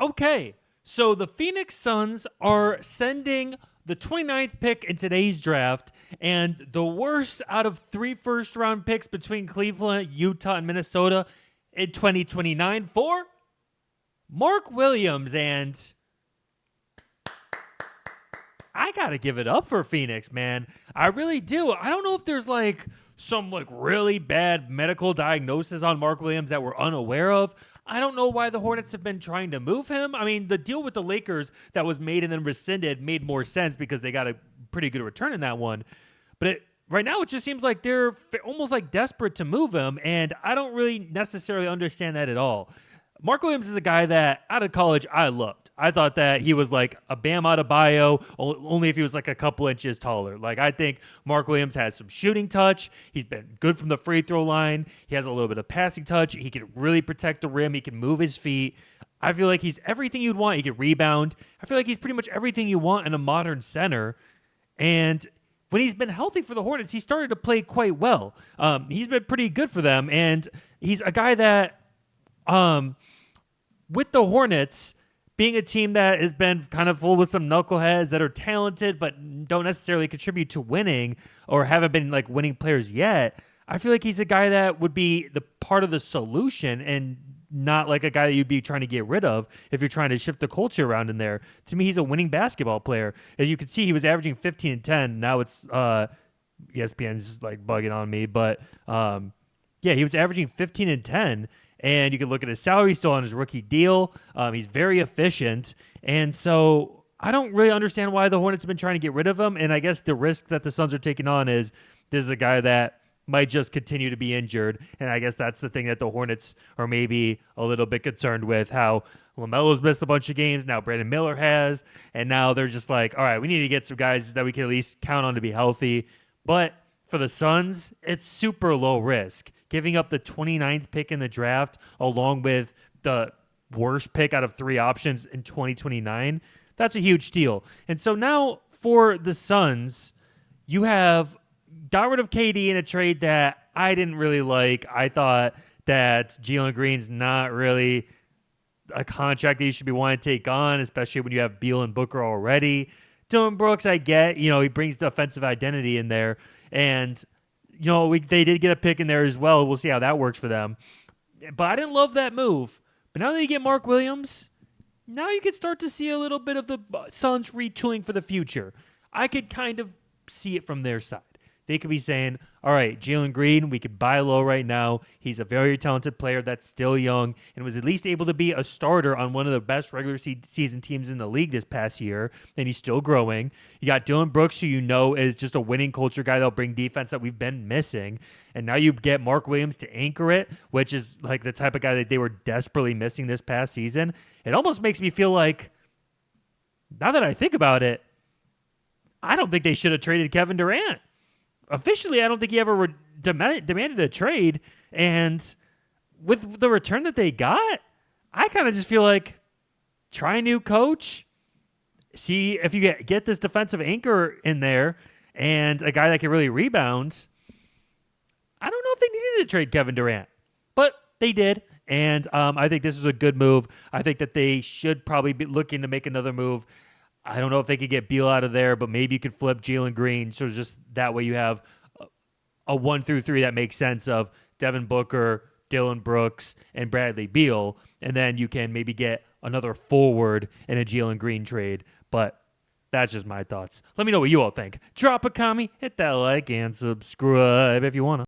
Okay, so the Phoenix Suns are sending the 29th pick in today's draft and the worst out of 3 first-round picks between Cleveland, Utah, and Minnesota in 2029 for Mark Williams. And I got to give it up for Phoenix, man. I really do. I don't know if there's some really bad medical diagnosis on Mark Williams that we're unaware of. I don't know why the Hornets have been trying to move him. I mean, the deal with the Lakers that was made and then rescinded made more sense because they got a pretty good return in that one. But right now, it just seems like they're almost desperate to move him, and I don't really necessarily understand that at all. Mark Williams is a guy that out of college I loved. I thought that he was like a Bam Adebayo, only if he was a couple inches taller. I think Mark Williams has some shooting touch. He's been good from the free throw line. He has a little bit of passing touch. He can really protect the rim. He can move his feet. I feel like he's everything you'd want. He can rebound. I feel like he's pretty much everything you want in a modern center. And when he's been healthy for the Hornets, he started to play quite well. He's been pretty good for them. And he's a guy that with the Hornets being a team that has been kind of full with some knuckleheads that are talented but don't necessarily contribute to winning or haven't been winning players yet, I feel like he's a guy that would be the part of the solution and not a guy that you'd be trying to get rid of if you're trying to shift the culture around in there. To me, he's a winning basketball player. As you can see, he was averaging 15 and 10. Now it's ESPN's just bugging on me, but yeah, he was averaging 15 and 10. And you can look at his salary still on his rookie deal. He's very efficient. And so I don't really understand why the Hornets have been trying to get rid of him. And I guess the risk that the Suns are taking on is this is a guy that might just continue to be injured. And I guess that's the thing that the Hornets are maybe a little bit concerned with, how LaMelo's missed a bunch of games. Now Brandon Miller has. And now they're just all right, we need to get some guys that we can at least count on to be healthy. But for the Suns, it's super low risk. Giving up the 29th pick in the draft along with the worst pick out of 3 options in 2029, that's a huge steal. And so now for the Suns, you have got rid of KD in a trade that I didn't really like. I thought that Jalen Green's not really a contract that you should be wanting to take on, especially when you have Beal and Booker already. Dylan Brooks, I get, he brings the offensive identity in there. And they did get a pick in there as well. We'll see how that works for them. But I didn't love that move. But now that you get Mark Williams, now you can start to see a little bit of the Suns retooling for the future. I could kind of see it from their side. They could be saying, all right, Jalen Green, we could buy low right now. He's a very talented player that's still young and was at least able to be a starter on one of the best regular season teams in the league this past year, and he's still growing. You got Dylan Brooks, who is just a winning culture guy that'll bring defense that we've been missing. And now you get Mark Williams to anchor it, which is the type of guy that they were desperately missing this past season. It almost makes me feel like, now that I think about it, I don't think they should have traded Kevin Durant. Officially, I don't think he ever demanded a trade. And with the return that they got, I kind of just feel like try a new coach, see if you get this defensive anchor in there and a guy that can really rebound. I don't know if they needed to trade Kevin Durant, but they did. And I think this is a good move. I think that they should probably be looking to make another move. I don't know if they could get Beal out of there, but maybe you could flip Jalen Green. So just that way you have a 1 through 3 that makes sense of Devin Booker, Dylan Brooks, and Bradley Beal. And then you can maybe get another forward in a Jalen Green trade. But that's just my thoughts. Let me know what you all think. Drop a comment, hit that like, and subscribe if you want to.